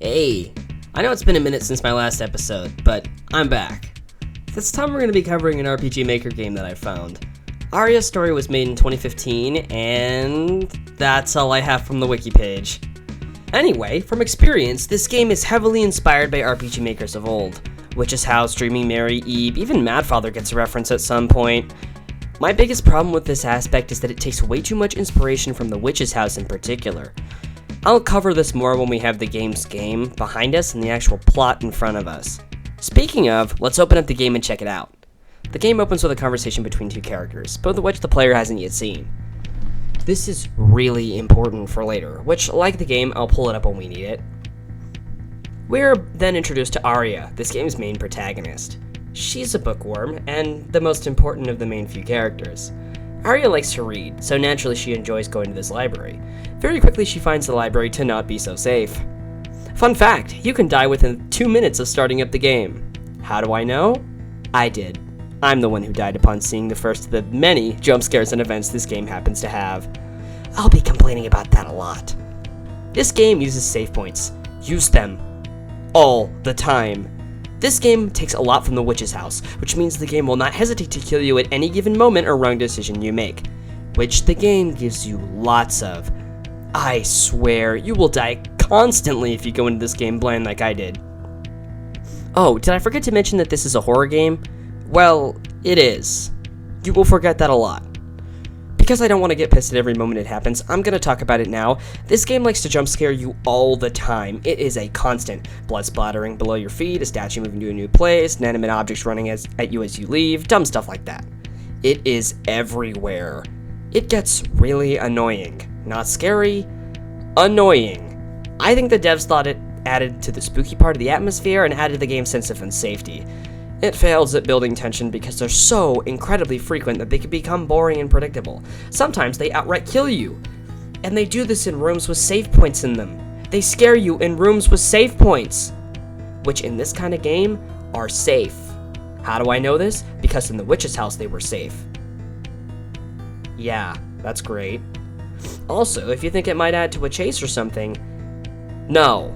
Hey, I know it's been a minute since my last episode, but I'm back. This time we're going to be covering an RPG Maker game that I found. Aria's story was made in 2015, and that's all I have from the wiki page. Anyway, from experience, this game is heavily inspired by RPG makers of old. Witch's House, Dreaming Mary, Eve, even Madfather gets a reference at some point. My biggest problem with this aspect is that it takes way too much inspiration from the Witch's House in particular. I'll cover this more when we have the game's game behind us and the actual plot in front of us. Speaking of, let's open up the game and check it out. The game opens with a conversation between two characters, both of which the player hasn't yet seen. This is really important for later, which, like the game, I'll pull it up when we need it. We're then introduced to Aria, this game's main protagonist. She's a bookworm, and the most important of the main few characters. Aria likes to read, so naturally she enjoys going to this library. Very quickly she finds the library to not be so safe. Fun fact, you can die within 2 minutes of starting up the game. How do I know? I did. I'm the one who died upon seeing the first of the many jump scares and events this game happens to have. I'll be complaining about that a lot. This game uses save points. Use them. All the time. This game takes a lot from the Witch's House, which means the game will not hesitate to kill you at any given moment or wrong decision you make, which the game gives you lots of. I swear, you will die constantly if you go into this game blind like I did. Oh, did I forget to mention that this is a horror game? Well, it is. You will forget that a lot. Because I don't want to get pissed at every moment it happens, I'm going to talk about it now. This game likes to jump scare you all the time. It is a constant. Blood splattering below your feet, a statue moving to a new place, inanimate objects running at you as you leave, dumb stuff like that. It is everywhere. It gets really annoying. Not scary, annoying. I think the devs thought it added to the spooky part of the atmosphere and added the game's sense of unsafety. It fails at building tension because they're so incredibly frequent that they can become boring and predictable. Sometimes they outright kill you. And they do this in rooms with save points in them. They scare you in rooms with save points, which in this kind of game are safe. How do I know this? Because in the Witch's House they were safe. Yeah, that's great. Also, if you think it might add to a chase or something, no.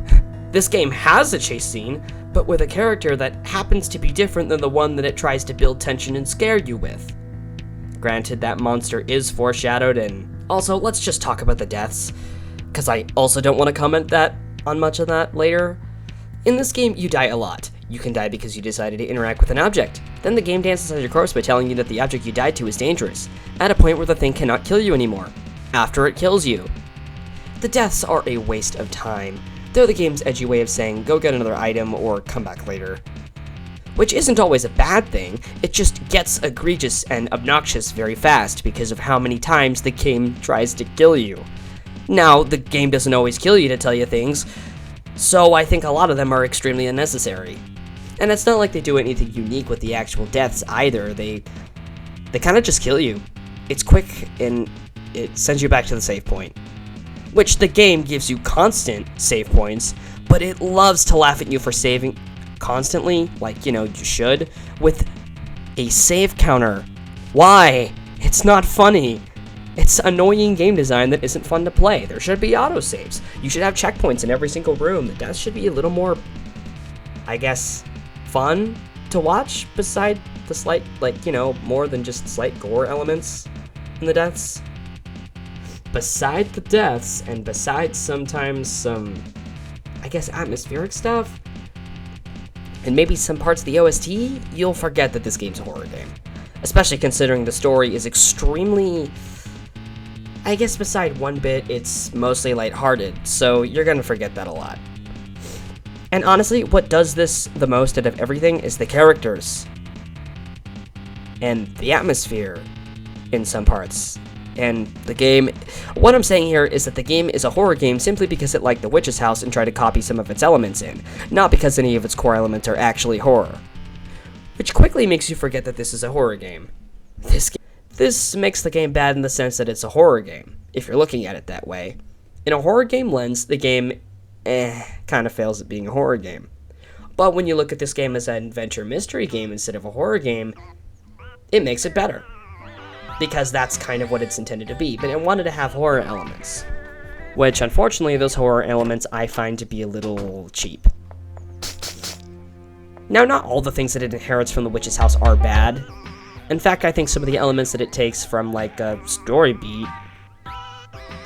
This game has a chase scene, but with a character that happens to be different than the one that it tries to build tension and scare you with. Granted, that monster is foreshadowed, and also, let's just talk about the deaths, because I also don't want to comment on much of that later. In this game, you die a lot. You can die because you decided to interact with an object. Then the game dances on your corpse by telling you that the object you died to is dangerous, at a point where the thing cannot kill you anymore, after it kills you. The deaths are a waste of time. They're the game's edgy way of saying, go get another item or come back later. Which isn't always a bad thing, it just gets egregious and obnoxious very fast because of how many times the game tries to kill you. Now, the game doesn't always kill you to tell you things, so I think a lot of them are extremely unnecessary. And it's not like they do anything unique with the actual deaths either, they kind of just kill you. It's quick and it sends you back to the save point. Which the game gives you constant save points, but it loves to laugh at you for saving constantly, like, you should, with a save counter. Why? It's not funny. It's annoying game design that isn't fun to play. There should be autosaves. You should have checkpoints in every single room. The deaths should be a little more, I guess, fun to watch, beside the slight, more than just slight gore elements in the deaths. Beside the deaths, and besides sometimes some, I guess, atmospheric stuff, and maybe some parts of the OST, you'll forget that this game's a horror game. Especially considering the story is extremely, I guess beside one bit, it's mostly lighthearted, so you're gonna forget that a lot. And honestly, what does this the most out of everything is the characters. And the atmosphere in some parts. And the game, what I'm saying here is that the game is a horror game simply because it liked the Witch's House and tried to copy some of its elements in, not because any of its core elements are actually horror. Which quickly makes you forget that this is a horror game. This makes the game bad in the sense that it's a horror game, if you're looking at it that way. In a horror game lens, the game, kind of fails at being a horror game. But when you look at this game as an adventure mystery game instead of a horror game, it makes it better. Because that's kind of what it's intended to be, but it wanted to have horror elements. which unfortunately those horror elements I find to be a little cheap. Now, not all the things that it inherits from the witch's house are bad. In fact, I think some of the elements that it takes from like a story beat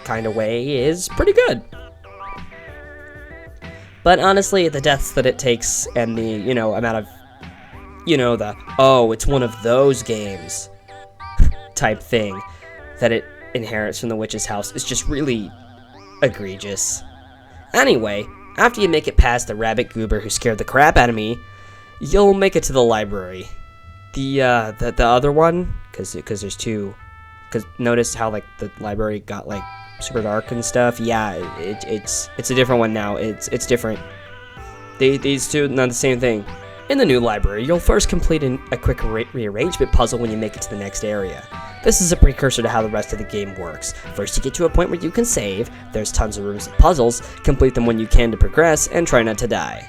kind of way is pretty good. But honestly, the deaths that it takes and the, amount of, it's one of those games type thing that it inherits from the witch's house is just really egregious. Anyway, after you make it past the rabbit goober who scared the crap out of me, you'll make it to the library. The other one, because there's two, because notice how like the library got like super dark and stuff. Yeah, it's a different one now. It's different. These two not the same thing. In the new library, you'll first complete a quick rearrangement puzzle when you make it to the next area. This is a precursor to how the rest of the game works. First you get to a point where you can save, there's tons of rooms and puzzles, complete them when you can to progress, and try not to die.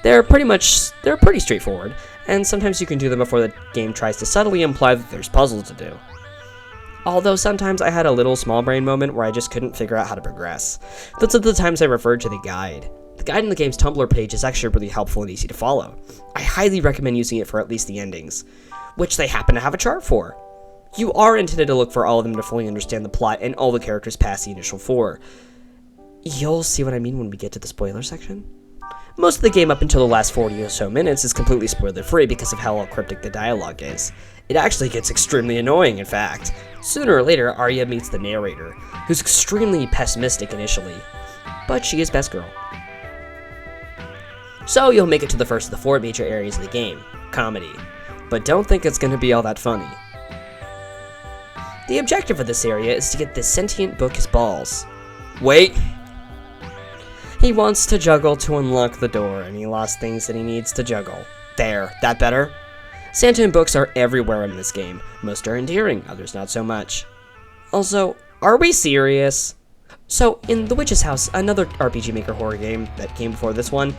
They're pretty straightforward, and sometimes you can do them before the game tries to subtly imply that there's puzzles to do. Although sometimes I had a little small brain moment where I just couldn't figure out how to progress. Those are the times I referred to the guide. The guide in the game's Tumblr page is actually really helpful and easy to follow. I highly recommend using it for at least the endings, which they happen to have a chart for. You are intended to look for all of them to fully understand the plot and all the characters past the initial 4. You'll see what I mean when we get to the spoiler section. Most of the game up until the last 40 or so minutes is completely spoiler-free because of how all cryptic the dialogue is. It actually gets extremely annoying, in fact. Sooner or later, Aria meets the narrator, who's extremely pessimistic initially, but she is best girl. So you'll make it to the first of the 4 major areas of the game, comedy, but don't think it's going to be all that funny. The objective of this area is to get this sentient book his balls. Wait! He wants to juggle to unlock the door, and he lost things that he needs to juggle. There, that better? Sentient books are everywhere in this game. Most are endearing, others not so much. Also, are we serious? So, in The Witch's House, another RPG Maker horror game that came before this one,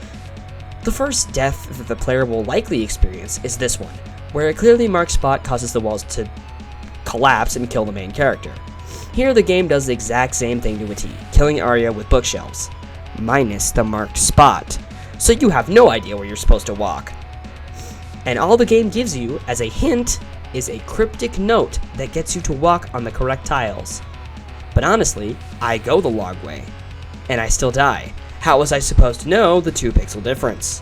the first death that the player will likely experience is this one, where a clearly marked spot causes the walls to collapse and kill the main character. Here, the game does the exact same thing to a T, killing Aria with bookshelves, minus the marked spot, so you have no idea where you're supposed to walk. And all the game gives you, as a hint, is a cryptic note that gets you to walk on the correct tiles. But honestly, I go the long way, and I still die. How was I supposed to know the 2-pixel difference?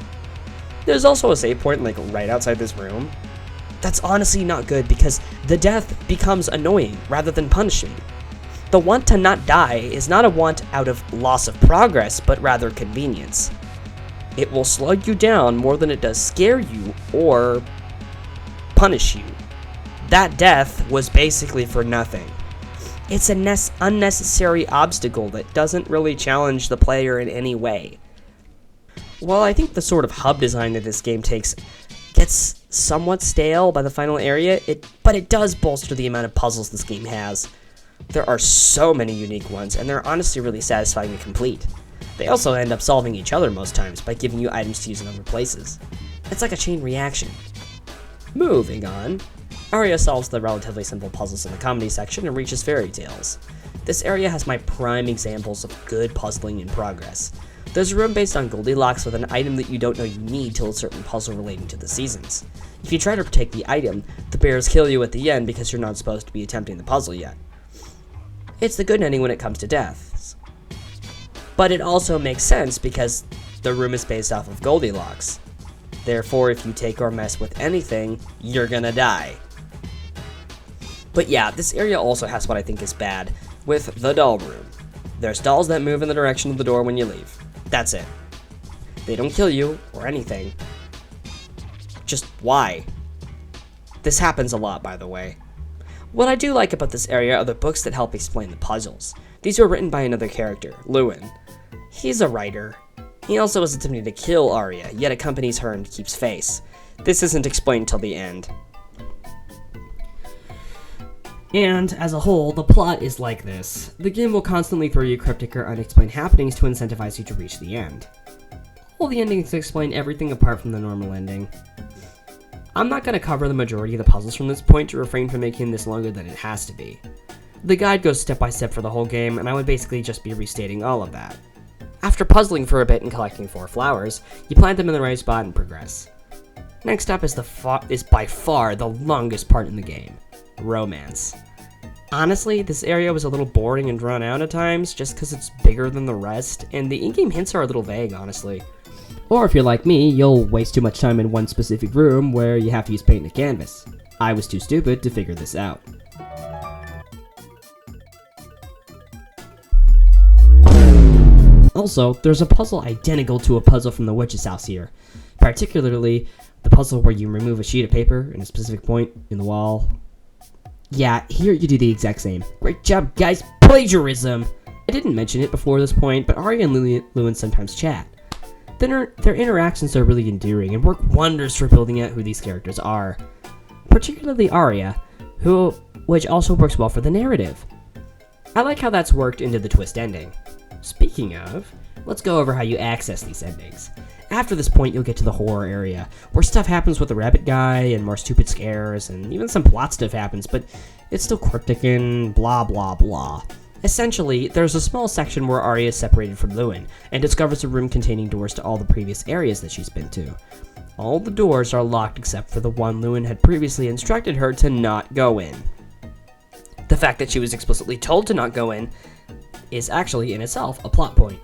There's also a save point like right outside this room. That's honestly not good because the death becomes annoying rather than punishing. The want to not die is not a want out of loss of progress, but rather convenience. It will slow you down more than it does scare you or punish you. That death was basically for nothing. It's an unnecessary obstacle that doesn't really challenge the player in any way. While I think the sort of hub design that this game takes gets somewhat stale by the final area, but it does bolster the amount of puzzles this game has. There are so many unique ones, and they're honestly really satisfying to complete. They also end up solving each other most times by giving you items to use in other places. It's like a chain reaction. Moving on, Aria solves the relatively simple puzzles in the comedy section and reaches fairy tales. This area has my prime examples of good puzzling in progress. There's a room based on Goldilocks with an item that you don't know you need till a certain puzzle relating to the seasons. If you try to take the item, the bears kill you at the end because you're not supposed to be attempting the puzzle yet. It's the good ending when it comes to deaths. But it also makes sense because the room is based off of Goldilocks. Therefore, if you take or mess with anything, you're gonna die. But yeah, this area also has what I think is bad, with the doll room. There's dolls that move in the direction of the door when you leave. That's it. They don't kill you, or anything. Just why? This happens a lot, by the way. What I do like about this area are the books that help explain the puzzles. These were written by another character, Lewin. He's a writer. He also is attempting to kill Aria, yet accompanies her and keeps face. This isn't explained till the end. And, as a whole, the plot is like this. The game will constantly throw you cryptic or unexplained happenings to incentivize you to reach the end. All the endings explain everything apart from the normal ending. I'm not going to cover the majority of the puzzles from this point to refrain from making this longer than it has to be. The guide goes step by step for the whole game, and I would basically just be restating all of that. After puzzling for a bit and collecting 4 flowers, you plant them in the right spot and progress. Next up is by far the longest part in the game, romance. Honestly, this area was a little boring and drawn out at times, just because it's bigger than the rest, and the in-game hints are a little vague, honestly. Or if you're like me, you'll waste too much time in one specific room where you have to use paint and a canvas. I was too stupid to figure this out. Also, there's a puzzle identical to a puzzle from the witch's house here, particularly the puzzle where you remove a sheet of paper in a specific point in the wall. Yeah, here you do the exact same. Great job, guys! Plagiarism! I didn't mention it before this point, but Aria and Lewin sometimes chat. Their interactions are really endearing and work wonders for building out who these characters are. Particularly Aria, which also works well for the narrative. I like how that's worked into the twist ending. Speaking of, let's go over how you access these endings. After this point, you'll get to the horror area, where stuff happens with the rabbit guy, and more stupid scares, and even some plot stuff happens, but it's still cryptic and blah blah blah. Essentially, there's a small section where Aria is separated from Lewin, and discovers a room containing doors to all the previous areas that she's been to. All the doors are locked except for the one Lewin had previously instructed her to not go in. The fact that she was explicitly told to not go in is actually in itself a plot point.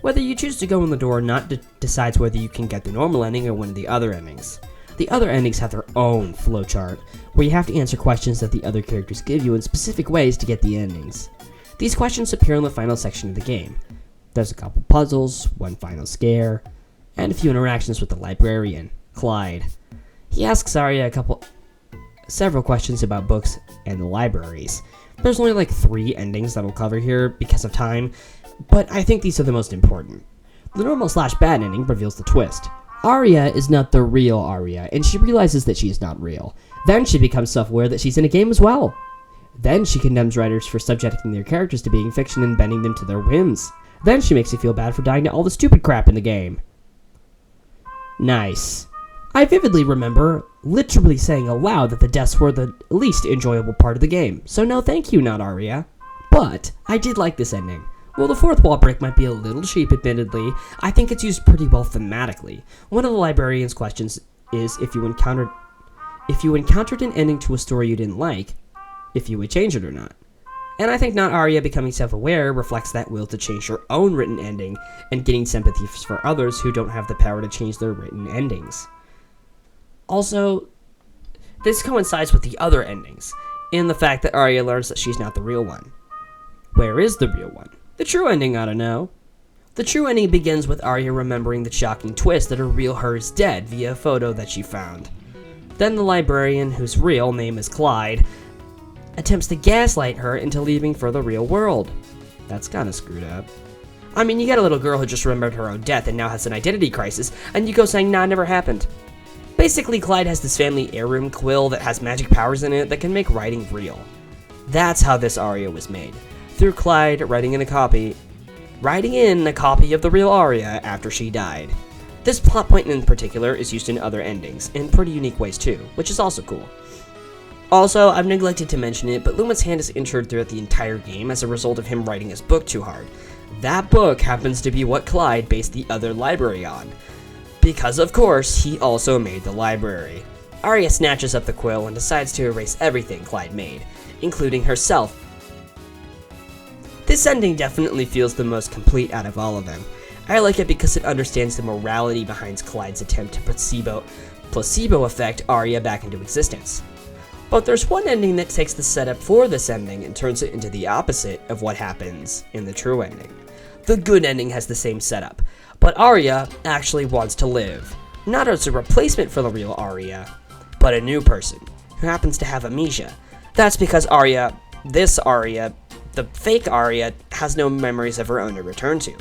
Whether you choose to go in the door or not decides whether you can get the normal ending or one of the other endings. The other endings have their own flowchart, where you have to answer questions that the other characters give you in specific ways to get the endings. These questions appear in the final section of the game. There's a couple puzzles, one final scare, and a few interactions with the librarian, Clyde. He asks Aria several questions about books and the libraries. There's only like 3 endings that we'll cover here because of time, but I think these are the most important. The normal/bad ending reveals the twist. Aria is not the real Aria, and she realizes that she is not real. Then she becomes self-aware that she's in a game as well. Then she condemns writers for subjecting their characters to being fiction and bending them to their whims. Then she makes you feel bad for dying to all the stupid crap in the game. Nice. I vividly remember literally saying aloud that the deaths were the least enjoyable part of the game, so no thank you, not Aria. But I did like this ending. While the fourth wall break might be a little cheap admittedly, I think it's used pretty well thematically. One of the librarian's questions is if you encountered an ending to a story you didn't like, if you would change it or not. And I think not Aria becoming self-aware reflects that will to change her own written ending and getting sympathy for others who don't have the power to change their written endings. Also, this coincides with the other endings, in the fact that Aria learns that she's not the real one. Where is the real one? The true ending ought to know. The true ending begins with Aria remembering the shocking twist that her real her is dead via a photo that she found. Then the librarian, whose real name is Clyde, attempts to gaslight her into leaving for the real world. That's kinda screwed up. I mean, you got a little girl who just remembered her own death and now has an identity crisis, and you go saying, nah, it never happened. Basically, Clyde has this family heirloom quill that has magic powers in it that can make writing real. That's how this Aria was made. Through Clyde writing in a copy of the real Aria after she died. This plot point in particular is used in other endings, in pretty unique ways too, which is also cool. Also, I've neglected to mention it, but Luma's hand is injured throughout the entire game as a result of him writing his book too hard. That book happens to be what Clyde based the other library on. Because of course, he also made the library. Aria snatches up the quill and decides to erase everything Clyde made, including herself. This ending definitely feels the most complete out of all of them. I like it because it understands the morality behind Clyde's attempt to placebo effect Aria back into existence. But there's one ending that takes the setup for this ending and turns it into the opposite of what happens in the true ending. The good ending has the same setup, but Aria actually wants to live, not as a replacement for the real Aria, but a new person, who happens to have amnesia. That's because Aria, the fake Aria, has no memories of her own to return to.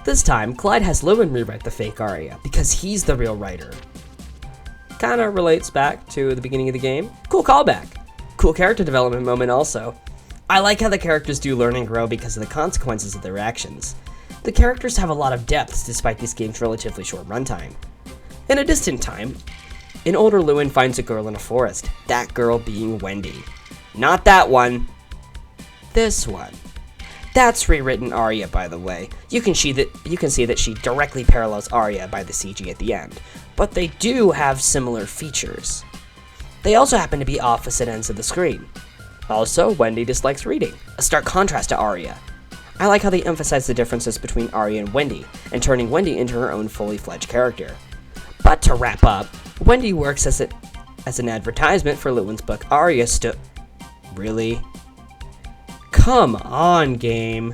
This time, Clyde has Lewin rewrite the fake Aria, because he's the real writer. Kinda relates back to the beginning of the game. Cool callback. Cool character development moment also. I like how the characters do learn and grow because of the consequences of their actions. The characters have a lot of depth despite this game's relatively short runtime. In a distant time, an older Lewin finds a girl in a forest, that girl being Wendy. Not that one. This one. That's rewritten Aria, by the way. You can see that she directly parallels Aria by the CG at the end, but they do have similar features. They also happen to be opposite ends of the screen. Also, Wendy dislikes reading, a stark contrast to Aria. I like how they emphasize the differences between Aria and Wendy, and turning Wendy into her own fully fledged character. But to wrap up, Wendy works as an advertisement for Lewin's book Aria Really? Come on, game.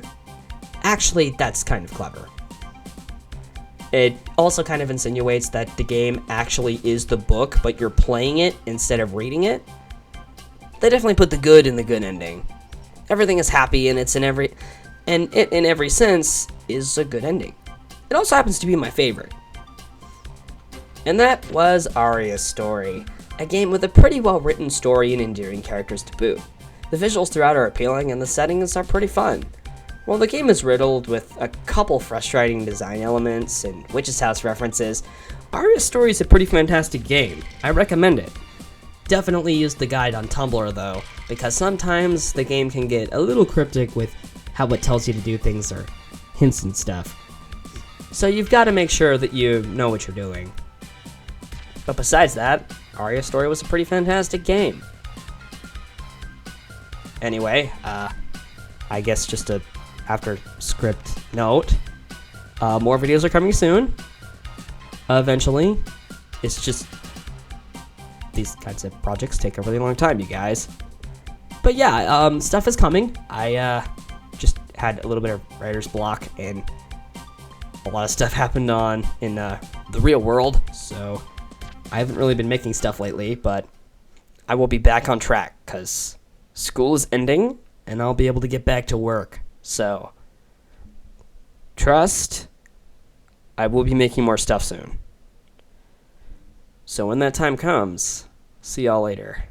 Actually, that's kind of clever. It also kind of insinuates that the game actually is the book, but you're playing it instead of reading it. They definitely put the good in the good ending. Everything is happy, and it in every sense is a good ending. It also happens to be my favorite. And that was Aria's Story, a game with a pretty well written story and endearing characters to boot. The visuals throughout are appealing, and the settings are pretty fun. While the game is riddled with a couple frustrating design elements and Witch's House references, Aria's Story is a pretty fantastic game. I recommend it. Definitely use the guide on Tumblr though, because sometimes the game can get a little cryptic with how it tells you to do things or hints and stuff. So you've got to make sure that you know what you're doing. But besides that, Aria's Story was a pretty fantastic game. Anyway, I guess just a after script note, more videos are coming soon. Eventually. It's just these kinds of projects take a really long time, you guys. But yeah, stuff is coming. I just had a little bit of writer's block, and a lot of stuff happened in the real world, so I haven't really been making stuff lately, but I will be back on track, because school is ending, and I'll be able to get back to work. So, trust, I will be making more stuff soon. So when that time comes, see y'all later.